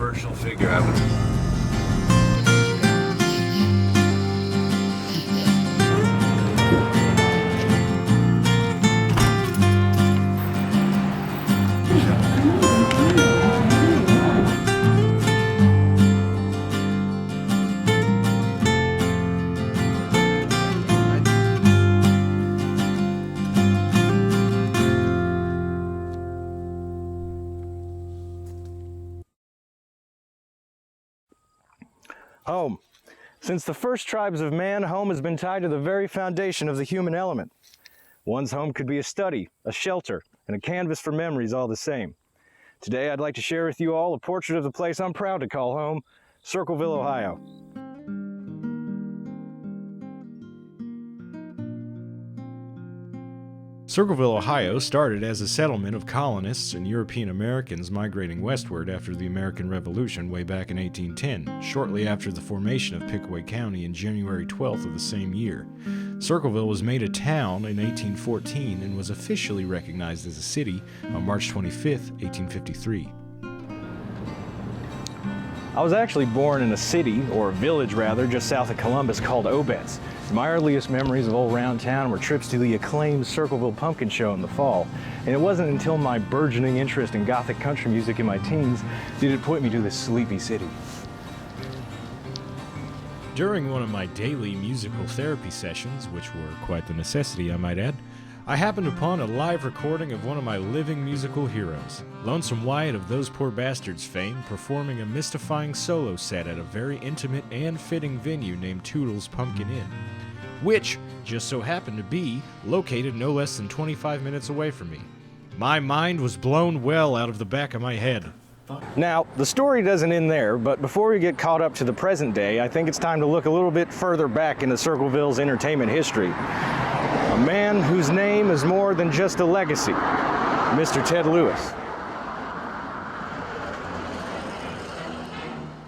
controversial figure, I would. Home. Since the first tribes of man, home has been tied to the very foundation of the human element. One's home could be a study, a shelter, and a canvas for memories all the same. Today I'd like to share with you all a portrait of the place I'm proud to call home, Circleville, Ohio. Circleville, Ohio started as a settlement of colonists and European Americans migrating westward after the American Revolution way back in 1810, shortly after the formation of Pickaway County in January 12th of the same year. Circleville was made a town in 1814 and was officially recognized as a city on March 25th, 1853. I was actually born in a city, or a village rather, just south of Columbus called Obetz. My earliest memories of old round town were trips to the acclaimed Circleville Pumpkin Show in the fall. And it wasn't until my burgeoning interest in Gothic country music in my teens did it point me to this sleepy city. During one of my daily musical therapy sessions, which were quite the necessity I might add, I happened upon a live recording of one of my living musical heroes, Lonesome Wyatt of Those Poor Bastards fame, performing a mystifying solo set at a very intimate and fitting venue named Tootle's Pumpkin Inn, which just so happened to be located no less than 25 minutes away from me. My mind was blown well out of the back of my head. Now, the story doesn't end there, but before we get caught up to the present day, I think it's time to look a little bit further back into Circleville's entertainment history. A man whose name is more than just a legacy, Mr. Ted Lewis.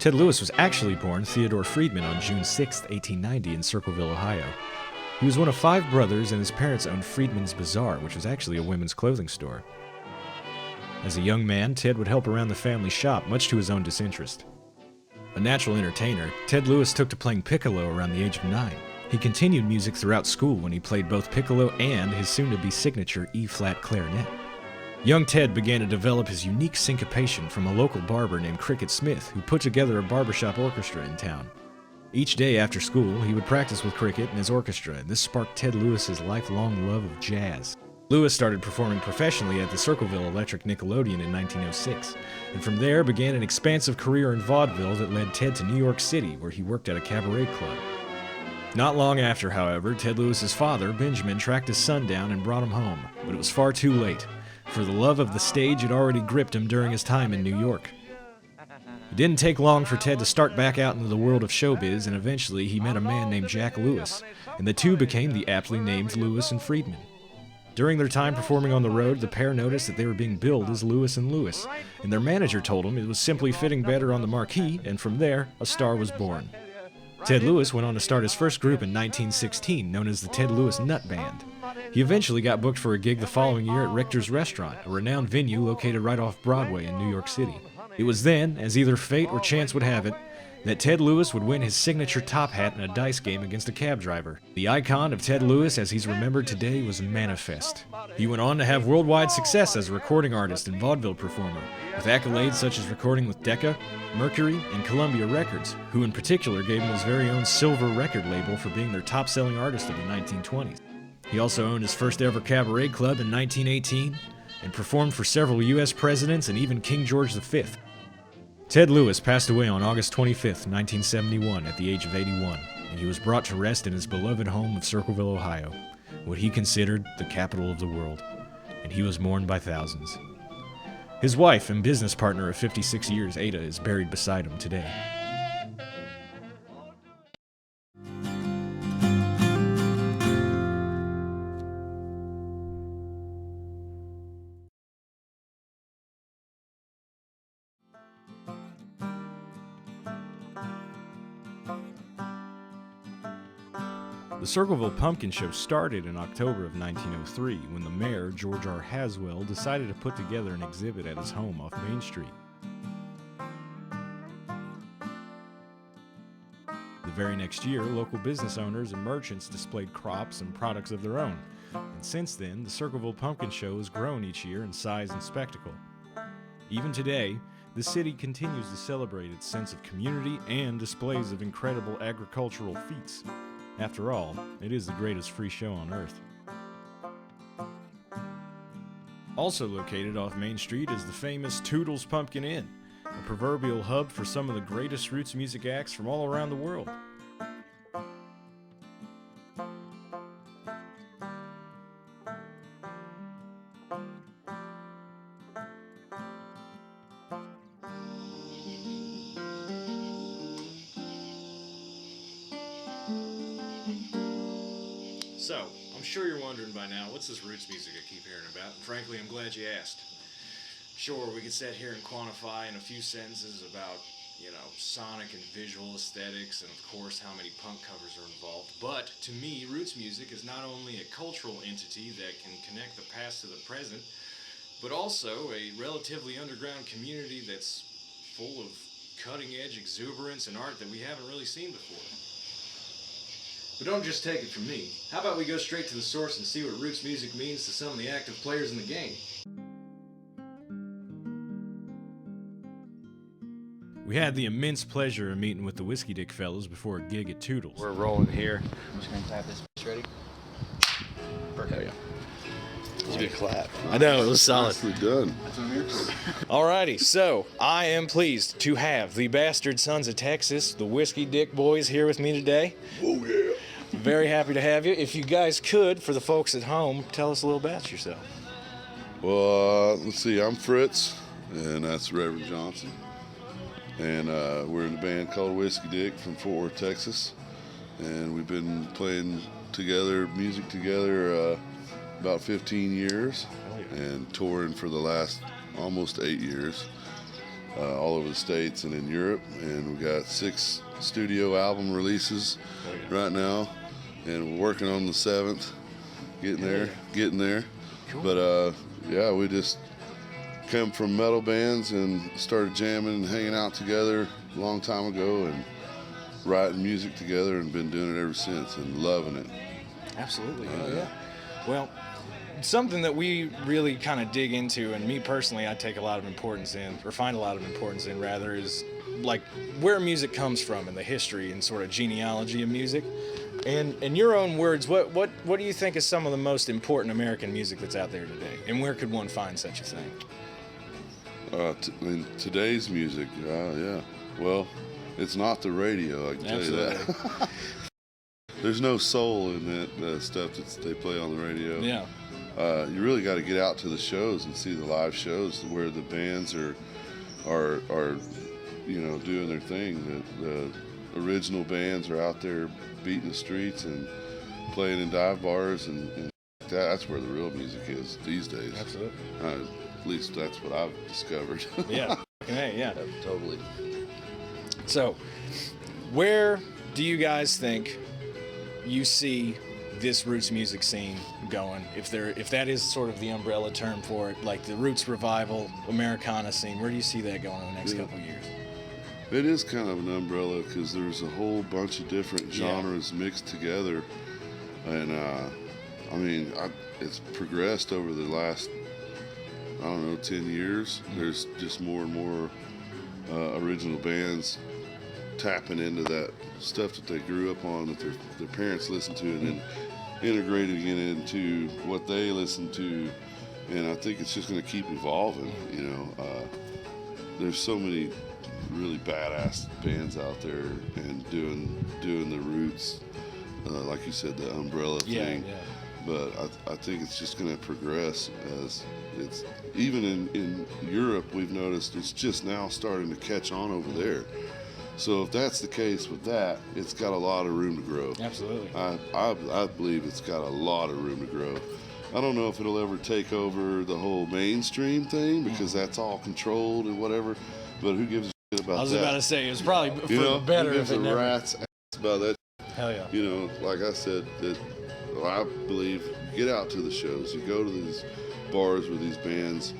Ted Lewis was actually born Theodore Friedman on June 6, 1890 in Circleville, Ohio. He was one of 5 brothers, and his parents owned Friedman's Bazaar, which was actually a women's clothing store. As a young man, Ted would help around the family shop, much to his own disinterest. A natural entertainer, Ted Lewis took to playing piccolo around the age of 9. He continued music throughout school when he played both piccolo and his soon-to-be signature E-flat clarinet. Young Ted began to develop his unique syncopation from a local barber named Cricket Smith, who put together a barbershop orchestra in town. Each day after school, he would practice with Cricket and his orchestra, and this sparked Ted Lewis's lifelong love of jazz. Lewis started performing professionally at the Circleville Electric Nickelodeon in 1906, and from there began an expansive career in vaudeville that led Ted to New York City, where he worked at a cabaret club. Not long after, however, Ted Lewis's father, Benjamin, tracked his son down and brought him home, but it was far too late, for the love of the stage had already gripped him during his time in New York. It didn't take long for Ted to start back out into the world of showbiz, and eventually he met a man named Jack Lewis, and the two became the aptly named Lewis and Friedman. During their time performing on the road, the pair noticed that they were being billed as Lewis and Lewis, and their manager told them it was simply fitting better on the marquee, and from there, a star was born. Ted Lewis went on to start his first group in 1916, known as the Ted Lewis Nut Band. He eventually got booked for a gig the following year at Richter's Restaurant, a renowned venue located right off Broadway in New York City. It was then, as either fate or chance would have it, that Ted Lewis would win his signature top hat in a dice game against a cab driver. The icon of Ted Lewis, as he's remembered today, was Manifest. He went on to have worldwide success as a recording artist and vaudeville performer, with accolades such as recording with Decca, Mercury, and Columbia Records, who in particular gave him his very own silver record label for being their top-selling artist of the 1920s. He also owned his first ever cabaret club in 1918, and performed for several U.S. presidents and even King George V. Ted Lewis passed away on August 25, 1971, at the age of 81, and he was brought to rest in his beloved home of Circleville, Ohio, what he considered the capital of the world, and he was mourned by thousands. His wife and business partner of 56 years, Ada, is buried beside him today. The Circleville Pumpkin Show started in October of 1903 when the mayor, George R. Haswell, decided to put together an exhibit at his home off Main Street. very next year, local business owners and merchants displayed crops and products of their own. And since then, the Circleville Pumpkin Show has grown each year in size and spectacle. Even today, the city continues to celebrate its sense of community and displays of incredible agricultural feats. After all, it is the greatest free show on earth. Also located off Main Street is the famous Tootle's Pumpkin Inn, a proverbial hub for some of the greatest roots music acts from all around the world. So, I'm sure you're wondering by now, what's this roots music I keep hearing about? And frankly, I'm glad you asked. Sure, we could sit here and quantify in a few sentences about, sonic and visual aesthetics, and of course how many punk covers are involved. But to me, roots music is not only a cultural entity that can connect the past to the present, but also a relatively underground community that's full of cutting-edge exuberance and art that we haven't really seen before. But don't just take it from me. How about we go straight to the source and see what roots music means to some of the active players in the game? We had the immense pleasure of meeting with the Whiskeydick fellas before a gig at Tootle's. We're rolling here. I'm just gonna tap this bitch. Ready? Perfect. It's a good clap. I know, it was solid. Nicely done. That's what I'm here for. Alrighty, so I am pleased to have the Bastard Sons of Texas, the Whiskeydick boys, here with me today. Oh, yeah. Very happy to have you. If you guys could, for the folks at home, tell us a little about yourself. Well, let's see. I'm Fritz, and that's Reverend Johnson. And we're in a band called Whiskeydick from Fort Worth, Texas. And we've been playing together, music together, about 15 years. And touring for the last almost 8 years, all over the States and in Europe. And we got 6 studio album releases right now. And we're working on the 7th, getting there. Cool. But yeah, we just come from metal bands and started jamming and hanging out together a long time ago and writing music together and been doing it ever since and loving it. Absolutely. Yeah. Well, something that we really kind of dig into, and me personally, I take a lot of importance in, or find a lot of importance in rather, is like where music comes from and the history and sort of genealogy of music. And in your own words, what do you think is some of the most important American music that's out there today? And where could one find such a thing? In today's music, yeah. Well, it's not the radio, I can tell you that. There's no soul in that stuff that they play on the radio. Yeah. You really got to get out to the shows and see the live shows where the bands are doing their thing. The original bands are out there beating the streets and playing in dive bars, and that's where the real music is these days. Absolutely. At least that's what I've discovered. Yeah. Hey, yeah. Totally. So, where do you guys think you see this roots music scene going? If that is sort of the umbrella term for it, like the roots revival, Americana scene, where do you see that going in the next couple of years? It is kind of an umbrella because there's a whole bunch of different genres mixed together, and it's progressed over the last 10 years. There's just more and more original bands tapping into that stuff that they grew up on, that their parents listened to, and then integrating it into what they listen to. And I think it's just going to keep evolving. There's so many really badass bands out there and doing the roots, like you said, the umbrella thing. Yeah. But I think it's just going to progress, as it's even in Europe. We've noticed it's just now starting to catch on over there. So if that's the case with that, it's got a lot of room to grow. Absolutely. I believe it's got a lot of room to grow. I don't know if it'll ever take over the whole mainstream thing, because that's all controlled and whatever. But who gives a shit about that? I was about to say, it's probably better who if gives it a never... rat's ass about that. Hell yeah. Like I said, I believe, get out to the shows. You go to these bars where these bands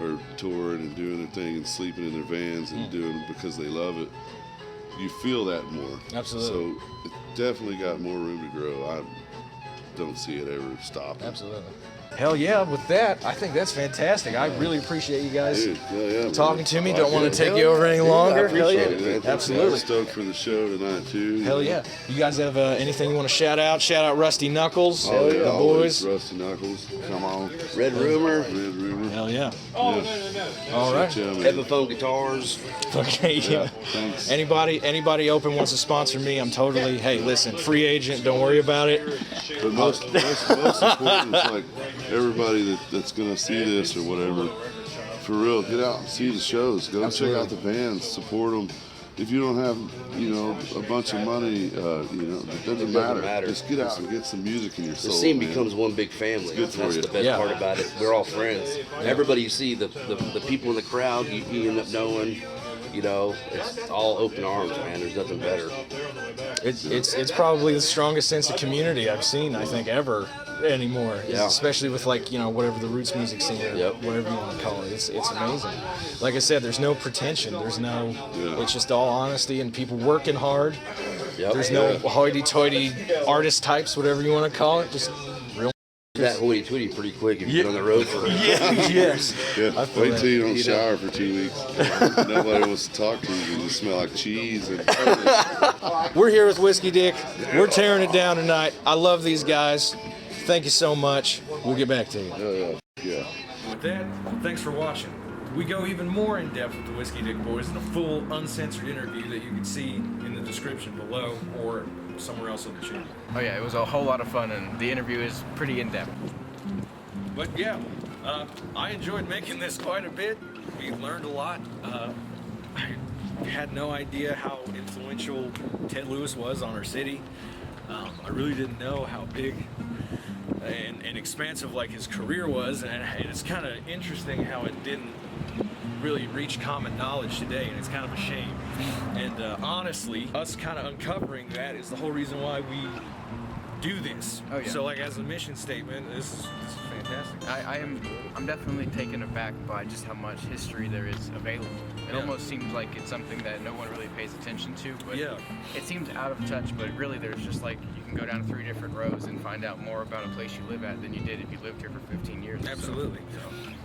are touring and doing their thing and sleeping in their vans and doing it because they love it. you feel that more. Absolutely. So it definitely got more room to grow. I don't see it ever stopping. Absolutely. Hell yeah, with that, I think that's fantastic. I really appreciate you guys Dude, yeah, talking man. to me. Like Don't want it. to take you over any longer. I appreciate it, man. Absolutely. I'm stoked for the show tonight, too. Hell yeah. You guys have anything you want to shout out? Shout out Rusty Knuckles, Oh, yeah, the always boys. Rusty Knuckles. Come on. Red Rumor. Red Rumor. Hell yeah. Yeah. All right. Shit, yeah, man. Heaven Phone Guitars. Okay, yeah. Thanks. Anybody open wants to sponsor me, I'm totally, hey, listen, free agent, don't worry about it. But most important is like everybody that's gonna see this or whatever. For real, get out and see the shows. Go check out the bands, support them. If you don't have, a bunch of money, it doesn't matter. Just get out and get some music in your soul. The scene man. becomes one big family. good for That's you. the best Yeah. part about it. We're all friends. Everybody you see, the people in the crowd, you end up knowing. It's all open arms, man. There's nothing better. It's probably the strongest sense of community I've seen, I think, ever anymore. Yeah. Especially with whatever the roots music scene or Yep. whatever you want to call it. It's amazing. Like I said, there's no pretension. It's just all honesty and people working hard. Yep. There's no hoity-toity artist types, whatever you want to call it. Just real. That hoity-toity pretty quick if you've been on the road for Yes. Yeah, I feel wait that. till you don't shower for 2 weeks. Nobody wants to talk to you. You smell like cheese. And We're here with Whiskeydick. We're tearing it down tonight. I love these guys. Thank you so much. We'll get back to you. yeah. With that, thanks for watching. We go even more in depth with the Whiskeydick boys in a full, uncensored interview that you can see in the description below or somewhere else on the channel. Oh yeah, it was a whole lot of fun, and the interview is pretty in-depth. But yeah, I enjoyed making this quite a bit. We learned a lot. I had no idea how influential Ted Lewis was on our city. I really didn't know how big and expansive his career was, and it's kind of interesting how it didn't really reach common knowledge today, and it's kind of a shame. And honestly, us kind of uncovering that is the whole reason why we do this. Oh, yeah. So as a mission statement, this is fantastic. I'm definitely taken aback by just how much history there is available. It Yeah. almost seems like it's something that no one really pays attention to, but Yeah. it seems out of touch, but really there's just you can go down 3 different rows and find out more about a place you live at than you did if you lived here for 15 years. or so. Absolutely.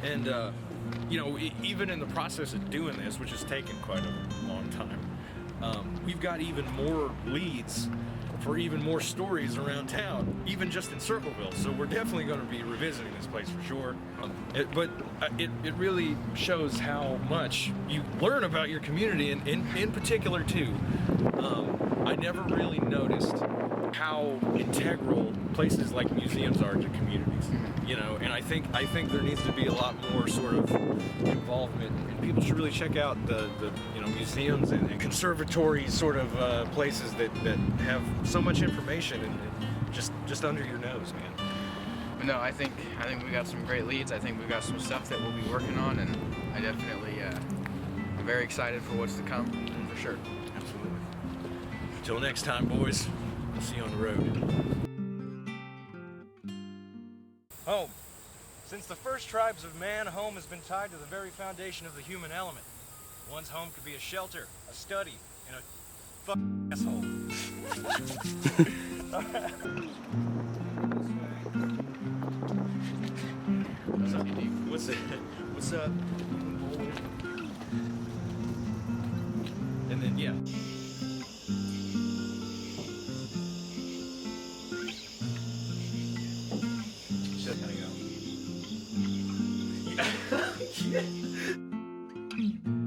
And even in the process of doing this, which has taken quite a long time, we've got even more leads for even more stories around town, even just in Circleville. So we're definitely going to be revisiting this place for sure. But it really shows how much you learn about your community, and in particular too. I never really noticed how integral places like museums are to communities, and I think there needs to be a lot more sort of involvement, and people should really check out the museums and conservatory sort of places that have so much information and just under your nose, man. But no, I think we got some great leads. I think we've got some stuff that we'll be working on, and I definitely I'm very excited for what's to come, for sure. Absolutely. Till next time, boys. We'll see you on the road. Home. Since the first tribes of man, home has been tied to the very foundation of the human element. One's home could be a shelter, a study, and a asshole. What's up? And then yeah. Shut that go. Yeah.